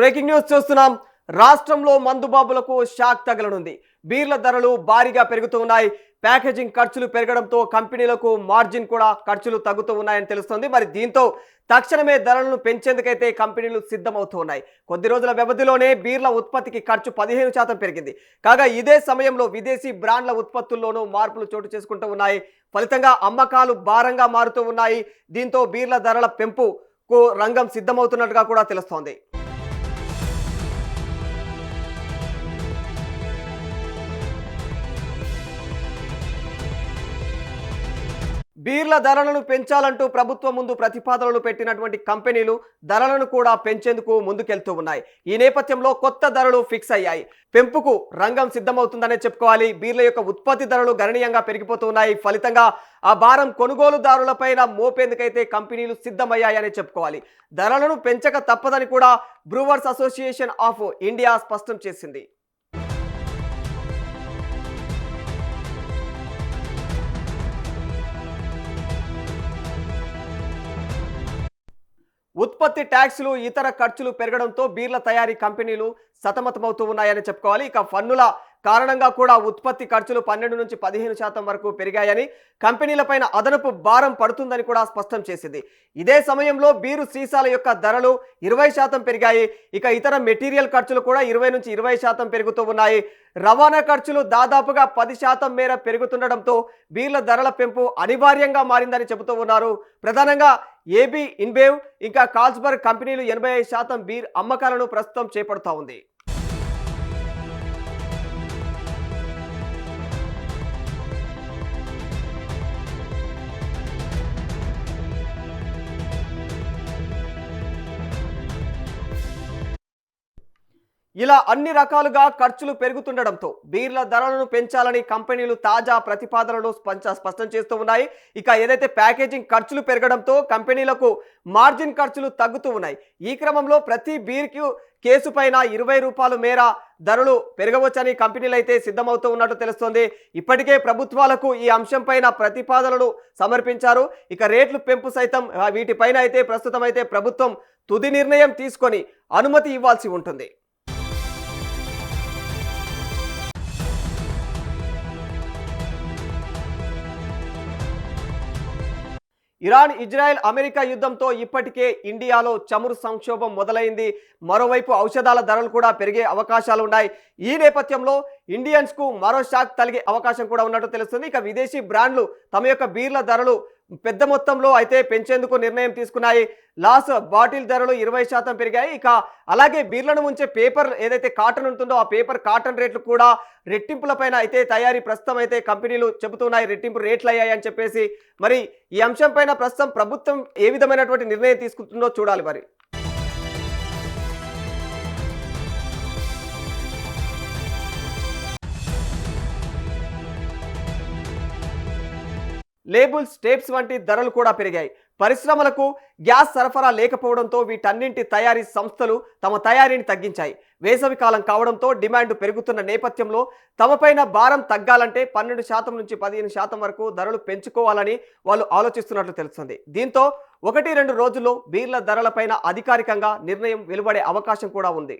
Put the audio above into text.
Breaking news చూస్తున్నాం. రాష్ట్రంలో మందుబాబులకు shock తగలనుంది. Beerla ధరలు భారీగా పెరుగుతూ ఉన్నాయి. ప్యాకేజింగ్ ఖర్చులు పెరగడంతో కంపెనీలకు మార్జిన్ కూడా ఖర్చులు తగ్గుతూ ఉన్నాయని తెలుస్తోంది. మరి దీంతో తక్షణమే ధరలను పెంచేందుకైతే కంపెనీలు సిద్ధమవుతూ ఉన్నాయి. కొద్ది రోజుల వ్యవధిలోనే బీర్ల ఉత్పత్తికి ఖర్చు 15% పెరిగింది. కాగా ఇదే సమయంలో విదేశీ బ్రాండ్ల ఉత్పత్తుల్లోనూ మార్పులు చోటు చేసుకుంటూ ఉన్నాయి. ఫలితంగా అమ్మకాలు భారంగా మారుతూ ఉన్నాయి. దీంతో బీర్ల ధరల పెంపుకు రంగం సిద్ధమవుతున్నట్టుగా కూడా తెలుస్తోంది. బీర్ల ధరలను పెంచాలంటూ ప్రభుత్వం ముందు ప్రతిపాదనలు పెట్టినటువంటి కంపెనీలు ధరలను కూడా పెంచేందుకు ముందుకెళ్తూ ఉన్నాయి. ఈ నేపథ్యంలో కొత్త ధరలు ఫిక్స్ అయ్యాయి. పెంపుకు రంగం సిద్ధమవుతుందనే చెప్పుకోవాలి. బీర్ల యొక్క ఉత్పత్తి ధరలు గణనీయంగా పెరిగిపోతూ ఉన్నాయి. ఫలితంగా ఆ భారం కొనుగోలుదారులపైన మోపేందుకైతే కంపెనీలు సిద్ధమయ్యాయని చెప్పుకోవాలి. ధరలను పెంచక తప్పదని కూడా బ్రూవర్స్ అసోసియేషన్ ఆఫ్ ఇండియా స్పష్టం చేసింది. ఉత్పత్తి ట్యాక్సులు ఇతర ఖర్చులు పెరగడంతో బీర్ల తయారీ కంపెనీలు సతమతమవుతూ ఉన్నాయని చెప్పుకోవాలి. ఇక పన్నుల కారణంగా కూడా ఉత్పత్తి ఖర్చులు 12 నుంచి 15% వరకు పెరిగాయని, కంపెనీలపైన అదనపు భారం పడుతుందని కూడా స్పష్టం చేసింది. ఇదే సమయంలో బీరు సీసాల యొక్క ధరలు 20% పెరిగాయి. ఇక ఇతర మెటీరియల్ ఖర్చులు కూడా 20 నుంచి 20% పెరుగుతూ ఉన్నాయి. రవాణా ఖర్చులు దాదాపుగా 10% మేర పెరుగుతుండడంతో బీర్ల ధరల పెంపు అనివార్యంగా మారిందని చెబుతూ ఉన్నారు. ప్రధానంగా ఏబీ ఇన్బేవ్ ఇంకా కార్ల్స్బర్గ్ కంపెనీలు 85% బీర్ అమ్మకాలను ప్రస్తుతం చేపడుతూ ఉంది. ఇలా అన్ని రకాలుగా ఖర్చులు పెరుగుతుండడంతో బీర్ల ధరలను పెంచాలని కంపెనీలు తాజా ప్రతిపాదనలు స్పష్టం చేస్తూ ఉన్నాయి. ఇక ఏదైతే ప్యాకేజింగ్ ఖర్చులు పెరగడంతో కంపెనీలకు మార్జిన్ ఖర్చులు తగ్గుతూ ఉన్నాయి. ఈ క్రమంలో ప్రతి బీర్కు కేసు పైన 20 రూపాయల మేర ధరలు పెరగవచ్చని కంపెనీలు అయితే సిద్ధమవుతూ ఉన్నట్టు తెలుస్తోంది. ఇప్పటికే ప్రభుత్వాలకు ఈ అంశంపైన ప్రతిపాదనలు సమర్పించారు. ఇక రేట్లు పెంపు సైతం వీటిపైన అయితే ప్రస్తుతం అయితే ప్రభుత్వం తుది నిర్ణయం తీసుకొని అనుమతి ఇవ్వాల్సి ఉంటుంది. ఇరాన్ ఇజ్రాయెల్ అమెరికా యుద్ధంతో ఇప్పటికే ఇండియాలో చమురు సంక్షోభం మొదలైంది. మరోవైపు ఔషధాల ధరలు కూడా పెరిగే అవకాశాలు ఉన్నాయి. ఈ నేపథ్యంలో ఇండియన్స్కు మరో షాక్ తగిలే అవకాశం కూడా ఉన్నట్టు తెలుస్తుంది. ఇక విదేశీ బ్రాండ్లు తమ యొక్క బీర్ల ధరలు పెద్ద మొత్తంలో అయితే పెంచేందుకు నిర్ణయం తీసుకున్నాయి. లాస్ బాటిల్ ధరలు 20% పెరిగాయి. ఇక అలాగే బీర్లను ఉంచే పేపర్ ఏదైతే కాటన్ ఉంటుందో ఆ పేపర్ కాటన్ రేట్లు కూడా రెట్టింపులపైన అయితే తయారీ ప్రస్తుతం అయితే కంపెనీలు చెబుతున్నాయి. రెట్టింపు రేట్లు అయ్యాయని చెప్పేసి మరి ఈ అంశంపైన ప్రస్తుతం ప్రభుత్వం ఏ విధమైనటువంటి నిర్ణయం తీసుకుంటుందో చూడాలి. మరి లేబుల్స్, టేప్స్ వంటి ధరలు కూడా పెరిగాయి. పరిశ్రమలకు గ్యాస్ సరఫరా లేకపోవడంతో వీటన్నింటి తయారీ సంస్థలు తమ తయారీని తగ్గించాయి. వేసవి కాలం కావడంతో డిమాండ్ పెరుగుతున్న నేపథ్యంలో తమపైన భారం తగ్గాలంటే 12% నుంచి 15% వరకు ధరలు పెంచుకోవాలని వాళ్ళు ఆలోచిస్తున్నట్లు తెలుస్తుంది. దీంతో 1-2 రోజుల్లో బీర్ల ధరలపైన అధికారికంగా నిర్ణయం వెలువడే అవకాశం కూడా ఉంది.